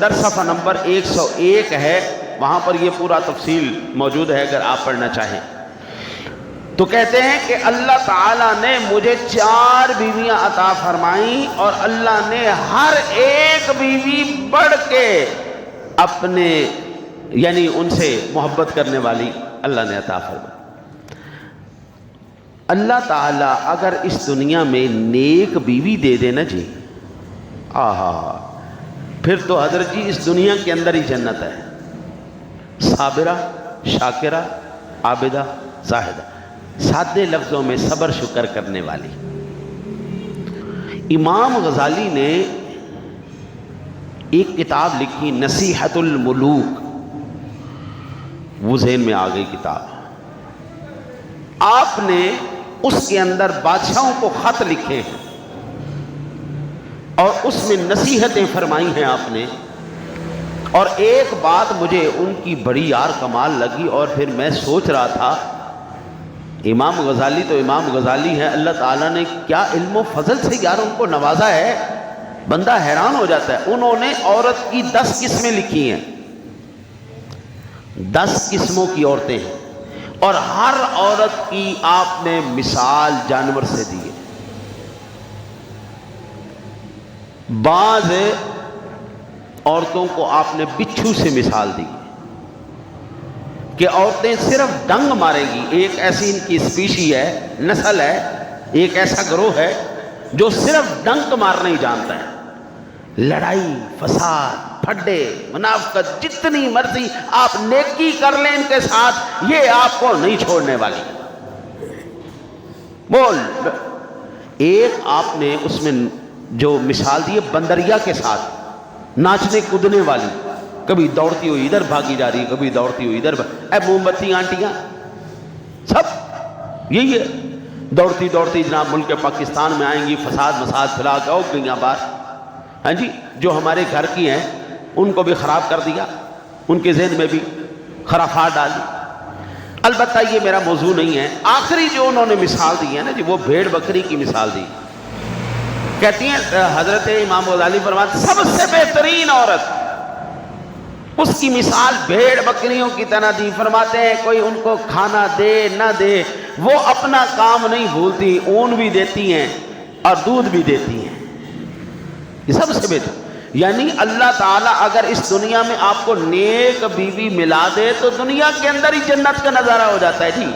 در صفحہ نمبر 101 ہے، وہاں پر یہ پورا تفصیل موجود ہے اگر آپ پڑھنا چاہیں تو۔ کہتے ہیں کہ اللہ تعالیٰ نے مجھے 4 بیویاں عطا فرمائیں اور اللہ نے ہر ایک بیوی بڑھ کے اپنے یعنی ان سے محبت کرنے والی اللہ نے عطا فرمائی۔ اللہ تعالیٰ اگر اس دنیا میں نیک بیوی دے دے نا جی، آہا، پھر تو حضرت جی اس دنیا کے اندر ہی جنت ہے۔ صابرہ، شاکرہ، عابدہ، زاہدہ، سادے لفظوں میں صبر شکر کرنے والی۔ امام غزالی نے ایک کتاب لکھی نصیحت الملوک، وہ ذہن میں آ گئی کتاب۔ آپ نے اس کے اندر بادشاہوں کو خط لکھے ہیں اور اس میں نصیحتیں فرمائی ہیں آپ نے، اور ایک بات مجھے ان کی بڑی یار کمال لگی، اور پھر میں سوچ رہا تھا امام غزالی تو امام غزالی ہے، اللہ تعالیٰ نے کیا علم و فضل سے یار ان کو نوازا ہے، بندہ حیران ہو جاتا ہے۔ انہوں نے عورت کی 10 قسمیں لکھی ہیں، 10 قسموں کی عورتیں ہیں، اور ہر عورت کی آپ نے مثال جانور سے دی ہے۔ بعض عورتوں کو آپ نے بچھو سے مثال دی کہ عورتیں صرف ڈنگ مارے گی۔ ایک ایسی ان کی اسپیشی ہے، نسل ہے، ایک ایسا گروہ ہے جو صرف ڈنگ مارنا ہی جانتا ہے۔ لڑائی، فساد، پھڈے، منافقت، جتنی مرضی آپ نیکی کر لیں ان کے ساتھ، یہ آپ کو نہیں چھوڑنے والی۔ بول ایک آپ نے اس میں جو مثال دی ہے بندریا کے ساتھ، ناچنے کودنے والی، کبھی دوڑتی ہوئی ادھر بھاگی جا رہی ہے، کبھی دوڑتی ہوئی ادھر اے موم بتی آنٹیاں سب یہی ہے، دوڑتی دوڑتی جناب ملک پاکستان میں آئیں گی، فساد مساد پھیلا کے ہو گئی بات، ہاں جی، جو ہمارے گھر کی ہیں ان کو بھی خراب کر دیا، ان کے ذہن میں بھی خرافات ڈالی۔ البتہ یہ میرا موضوع نہیں ہے۔ آخری جو انہوں نے مثال دی ہے نا جی، وہ بھیڑ بکری کی مثال دی۔ کہتی ہیں حضرت امام غزالی فرماتے سب سے بہترین عورت، اس کی مثال بھیڑ بکریوں کی طرح دی۔ فرماتے ہیں کوئی ان کو کھانا دے نہ دے، وہ اپنا کام نہیں بھولتی، اون بھی دیتی ہیں اور دودھ بھی دیتی ہیں۔ یہ سب سے بہتر، یعنی اللہ تعالیٰ اگر اس دنیا میں آپ کو نیک بیوی ملا دے تو دنیا کے اندر ہی جنت کا نظارہ ہو جاتا ہے جی۔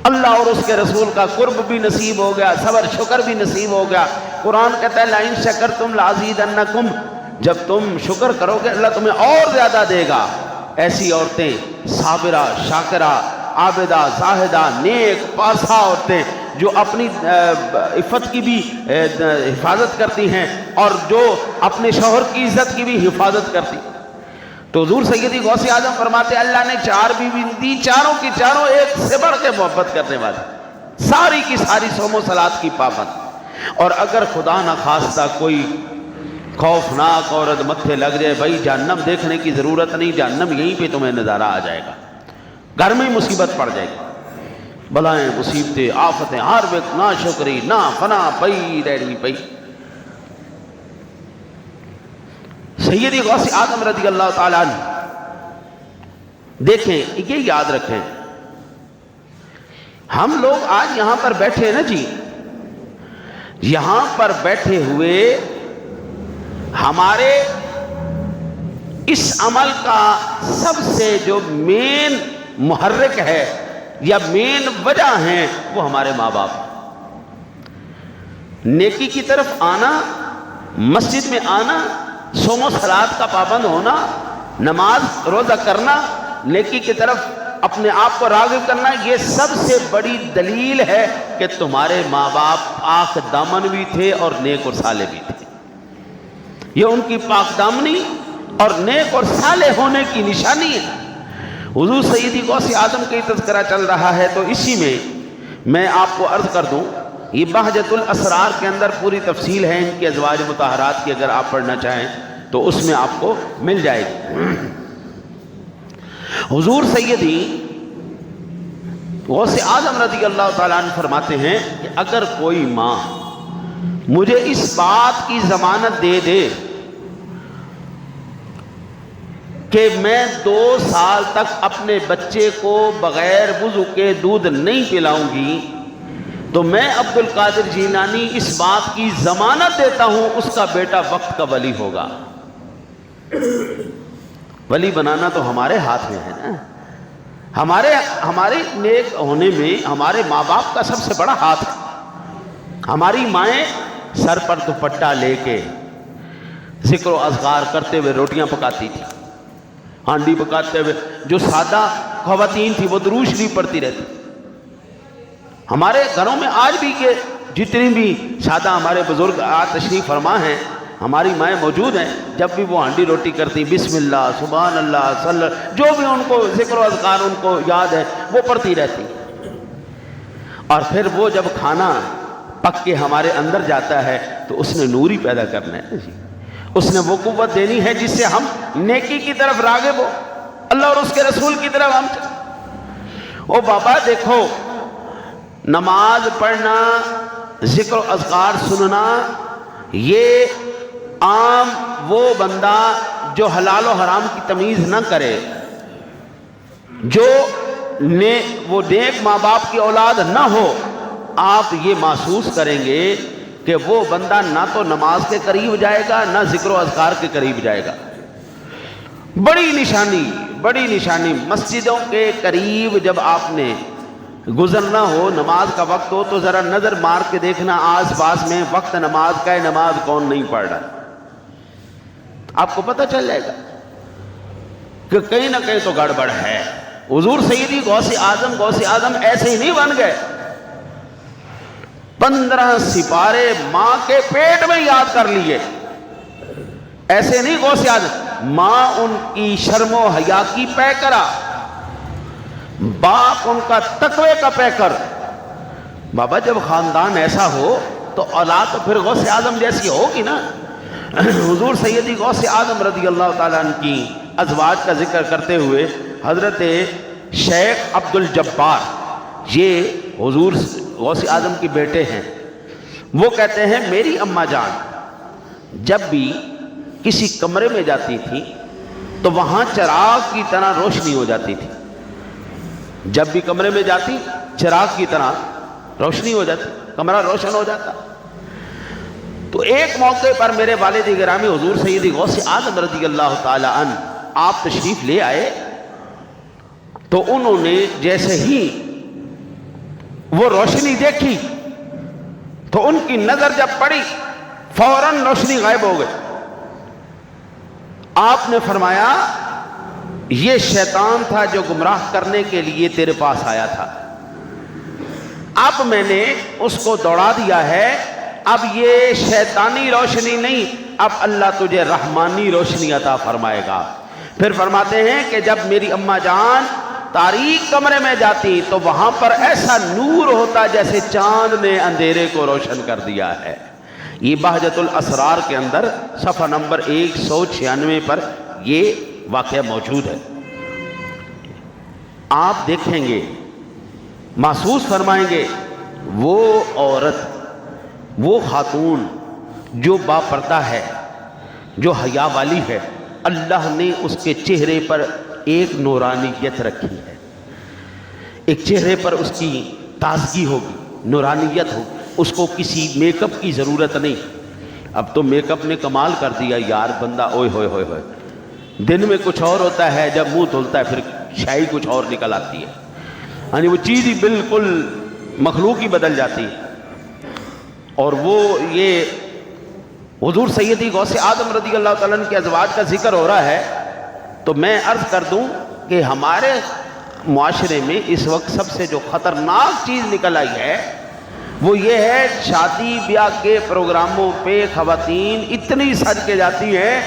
اللہ اور اس کے رسول کا قرب بھی نصیب ہو گیا، صبر شکر بھی نصیب ہو گیا۔ قرآن کہتا ہے لَئِن شَكَرْتُمْ لَأَزِيدَنَّكُمْ، جب تم شکر کرو گے اللہ تمہیں اور زیادہ دے گا۔ ایسی عورتیں صابرہ، شاکرہ، عابدہ، زاہدہ، نیک پاسہ عورتیں جو اپنی عفت کی بھی حفاظت کرتی ہیں اور جو اپنے شوہر کی عزت کی بھی حفاظت کرتی ہیں۔ تو حضور سیدی غوث اعظم فرماتے ہیں اللہ نے 4 بیوی دی، چاروں کی چاروں ایک سے بڑھ کے محبت کرنے والی، ساری کی ساری صوم و صلات کی پابند۔ اور اگر خدا نہ خواستہ کوئی خوفناک عورت متھے لگ جائے، بھائی جہنم دیکھنے کی ضرورت نہیں، جہنم یہیں پہ تمہیں نظارہ آ جائے گا، گھر میں ہی مصیبت پڑ جائے گی، بلائیں مصیبتیں آفتیں ہر وقت، نہ شکری نہ فنا پئی رہنی پئی۔ سیدی غوث اعظم رضی اللہ تعالیٰ عنہ، دیکھیں یہ یاد رکھیں، ہم لوگ آج یہاں پر بیٹھے ہیں نا جی، یہاں پر بیٹھے ہوئے ہمارے اس عمل کا سب سے جو مین محرک ہے یا مین وجہ ہیں وہ ہمارے ماں باپ۔ نیکی کی طرف آنا، مسجد میں آنا، صوم و صلات کا پابند ہونا، نماز روزہ کرنا، نیکی کی طرف اپنے آپ کو راغب کرنا، یہ سب سے بڑی دلیل ہے کہ تمہارے ماں باپ پاک دامن بھی تھے اور نیک اور صالح بھی تھے۔ یہ ان کی پاک دامنی اور نیک اور صالح ہونے کی نشانی ہے۔ حضور سیدی غوث اعظم کا تذکرہ چل رہا ہے تو اسی میں آپ کو عرض کر دوں، یہ بہجت الاسرار کے اندر پوری تفصیل ہے ان کی ازواج مطہرات کی، اگر آپ پڑھنا چاہیں تو اس میں آپ کو مل جائے گی۔ حضور سیدی غوث اعظم رضی اللہ تعالیٰ عنہ فرماتے ہیں کہ اگر کوئی ماں مجھے اس بات کی ضمانت دے دے کہ میں 2 سال تک اپنے بچے کو بغیر وضو کے دودھ نہیں پلاؤں گی، تو میں عبد القادر جیلانی اس بات کی ضمانت دیتا ہوں اس کا بیٹا وقت کا ولی ہوگا۔ ولی بنانا تو ہمارے ہاتھ میں ہے نا، ہمارے نیک ہونے میں ہمارے ماں باپ کا سب سے بڑا ہاتھ ہے۔ ہماری مائیں سر پر دوپٹہ لے کے ذکر و اذکار کرتے ہوئے روٹیاں پکاتی تھی، ہانڈی پکاتے ہوئے، جو سادہ خواتین تھی وہ درود شریف پڑھتی رہتی۔ ہمارے گھروں میں آج بھی کہ جتنی بھی سادہ ہمارے بزرگ تشریف فرما ہیں، ہماری مائیں موجود ہیں، جب بھی وہ ہانڈی روٹی کرتی بسم اللہ سبحان اللہ صلی اللہ، جو بھی ان کو ذکر و اذکار ان کو یاد ہے وہ پڑھتی رہتی۔ اور پھر وہ جب کھانا پک کے ہمارے اندر جاتا ہے تو اس نے نور ہی پیدا کرنا ہے جی، اس نے وہ قوت دینی ہے جس سے ہم نیکی کی طرف راغب ہو، اللہ اور اس کے رسول کی طرف ہم او بابا دیکھو، نماز پڑھنا، ذکر و اذکار سننا، یہ عام وہ بندہ جو حلال و حرام کی تمیز نہ کرے، جو وہ نیک ماں باپ کی اولاد نہ ہو، آپ یہ محسوس کریں گے کہ وہ بندہ نہ تو نماز کے قریب جائے گا نہ ذکر و اذکار کے قریب جائے گا۔ بڑی نشانی مسجدوں کے قریب جب آپ نے گزرنا ہو، نماز کا وقت ہو، تو ذرا نظر مار کے دیکھنا آس پاس میں وقت نماز کا ہے، نماز کون نہیں پڑھ رہا، آپ کو پتہ چل جائے گا کہ کہیں نہ کہیں تو گڑبڑ ہے۔ حضور سیدی غوث اعظم ایسے ہی نہیں بن گئے، 15 سپارے ماں کے پیٹ میں یاد کر لیے، ایسے نہیں غوث اعظم، ماں ان کی شرم و حیا کی پیکرا، باپ ان کا تقوی کا پیکر۔ بابا جب خاندان ایسا ہو تو اولاد تو پھر غوث اعظم جیسی ہوگی نا۔ حضور سیدی غوث اعظم رضی اللہ تعالیٰ عنہ کی ازواج کا ذکر کرتے ہوئے حضرت شیخ عبد الجبار، یہ حضور غوث اعظم کے بیٹے ہیں، وہ کہتے ہیں میری اماں جان جب بھی کسی کمرے میں جاتی تھی تو وہاں چراغ کی طرح روشنی ہو جاتی تھی، جب بھی کمرے میں جاتی چراغ کی طرح روشنی ہو جاتی، کمرہ روشن ہو جاتا۔ تو ایک موقع پر میرے والد گرامی حضور سیدی غوث اعظم رضی اللہ تعالی عنہ آپ تشریف لے آئے، تو انہوں نے جیسے ہی وہ روشنی دیکھی تو ان کی نظر جب پڑی فوراً روشنی غائب ہو گئی۔ آپ نے فرمایا یہ شیطان تھا جو گمراہ کرنے کے لیے تیرے پاس آیا تھا، اب میں نے اس کو دوڑا دیا ہے، اب یہ شیطانی روشنی نہیں، اب اللہ تجھے رحمانی روشنی عطا فرمائے گا۔ پھر فرماتے ہیں کہ جب میری اماں جان تاریک کمرے میں جاتی تو وہاں پر ایسا نور ہوتا جیسے چاند نے اندھیرے کو روشن کر دیا ہے۔ یہ بہجت الاسرار کے اندر صفحہ نمبر 196 پر یہ واقعہ موجود ہے۔ آپ دیکھیں گے، محسوس فرمائیں گے، وہ عورت، وہ خاتون جو باپردہ ہے، جو حیا والی ہے، اللہ نے اس کے چہرے پر ایک نورانیت رکھی ہے، ایک چہرے پر اس کی تازگی ہوگی، نورانیت ہوگی، اس کو کسی میک اپ کی ضرورت نہیں۔ اب تو میک اپ نے کمال کر دیا یار، بندہ اوئے ہوئے ہوئے ہوئے، دن میں کچھ اور ہوتا ہے، جب منہ دھلتا ہے پھر شائی کچھ اور نکل آتی ہے، یعنی وہ چیز ہی بالکل مخلوق ہی بدل جاتی ہے۔ اور وہ یہ حضور سیدی غوث اعظم رضی اللہ تعالیٰ عنہ کے ازواج کا ذکر ہو رہا ہے، تو میں عرض کر دوں کہ ہمارے معاشرے میں اس وقت سب سے جو خطرناک چیز نکل آئی ہے وہ یہ ہے، شادی بیاہ کے پروگراموں پہ خواتین اتنی سج کے جاتی ہیں،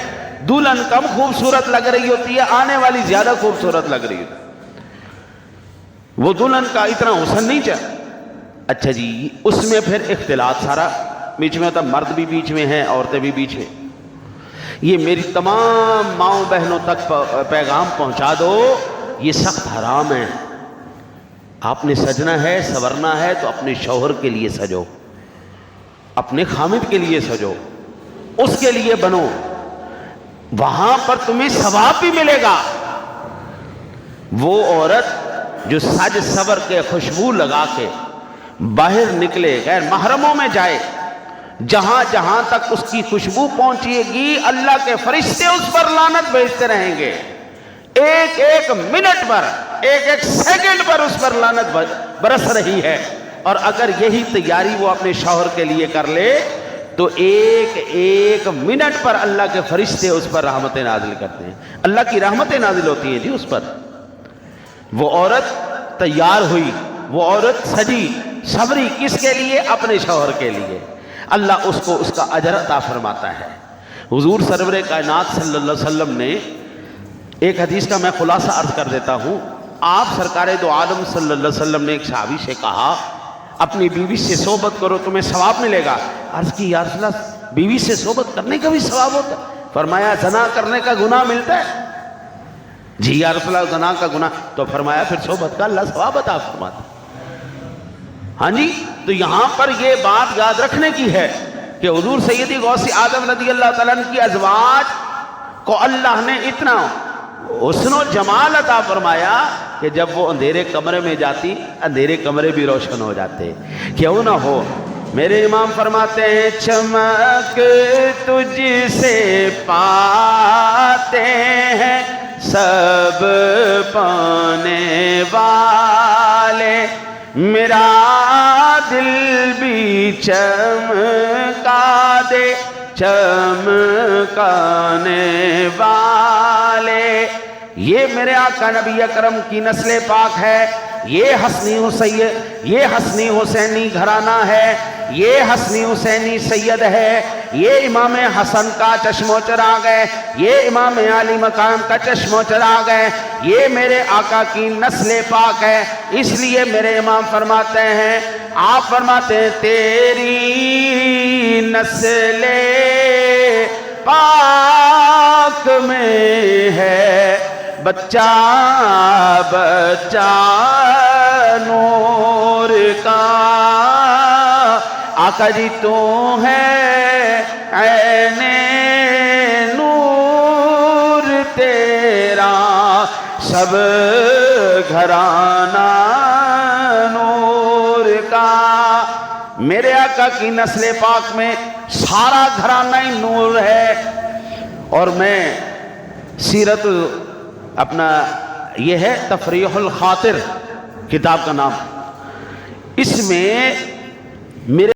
دلہن کم خوبصورت لگ رہی ہوتی ہے، آنے والی زیادہ خوبصورت لگ رہی ہوتی ہے، وہ دلہن کا اتنا حسن نہیں چاہتا۔ اچھا جی، اس میں پھر اختلاط سارا بیچ میں ہوتا، مرد بھی بیچ میں ہیں، عورتیں بھی بیچ میں۔ یہ میری تمام ماؤں بہنوں تک پیغام پہنچا دو، یہ سخت حرام ہے۔ آپ نے سجنا ہے، سورنا ہے تو اپنے شوہر کے لیے سجو، اپنے خامد کے لیے سجو، اس کے لیے بنو۔ وہاں پر تمہیں ثواب بھی ملے گا۔ وہ عورت جو سج سور کے خوشبو لگا کے باہر نکلے، غیر محرموں میں جائے، جہاں جہاں تک اس کی خوشبو پہنچے گی اللہ کے فرشتے اس پر لعنت بھیجتے رہیں گے۔ ایک ایک منٹ پر، ایک ایک سیکنڈ پر اس پر لعنت برس رہی ہے۔ اور اگر یہی تیاری وہ اپنے شوہر کے لیے کر لے تو ایک ایک منٹ پر اللہ کے فرشتے اس پر رحمتیں نازل کرتے ہیں، اللہ کی رحمتیں نازل ہوتی ہیں جی اس پر۔ وہ عورت تیار ہوئی، وہ عورت سجی سوری، کس کے لیے؟ اپنے شوہر کے لیے۔ اللہ اس کو اس کا اجر عطا فرماتا ہے۔ حضور سرور کائنات صلی اللہ علیہ وسلم نے ایک حدیث کا میں خلاصہ عرض کر دیتا ہوں۔ آپ سرکار دو عالم صلی اللہ علیہ وسلم نے ایک صحابی سے کہا اپنی بیوی سے صحبت کرو تمہیں ثواب ملے گا۔ عرض کی یا رسول اللہ بیوی سے صحبت کرنے کا بھی ثواب ہوتا ہے؟ فرمایا زنا کرنے کا گناہ ملتا ہے۔ جی یا رسول اللہ زنا کا گناہ، تو فرمایا پھر صحبت کا اللہ ثواب عطا فرماتا۔ ہاں جی، تو یہاں پر یہ بات یاد رکھنے کی ہے کہ حضور سیدی غوث اعظم رضی اللہ تعالیٰ عنہ کی ازواج کو اللہ نے اتنا حسن و جمال عطا فرمایا کہ جب وہ اندھیرے کمرے میں جاتی اندھیرے کمرے بھی روشن ہو جاتے۔ کیوں نہ ہو، میرے امام فرماتے ہیں چمک تجھ سے پاتے ہیں سب پانے والے، میرا دل بھی چمکا دے چمکانے والے۔ یہ میرے آقا نبی اکرم کی نسل پاک ہے، یہ حسنی حسینی گھرانہ ہے، یہ حسنی حسینی سید ہے، یہ امام حسن کا چشم و چراغ ہے، یہ امام علی مقام کا چشم و چراغ ہے، یہ میرے آقا کی نسل پاک ہے۔ اس لیے میرے امام فرماتے ہیں، آپ فرماتے ہیں تیری نسل پاک میں ہے بچہ بچہ نور کا، آقا جی تو ہے عین نور تیرا سب گھرانہ نور کا۔ میرے آقا کی نسل پاک میں سارا گھرانہ ہی نور ہے۔ اور میں سیرت اپنا یہ ہے تفریح الخاطر کتاب کا نام، اس میں میرے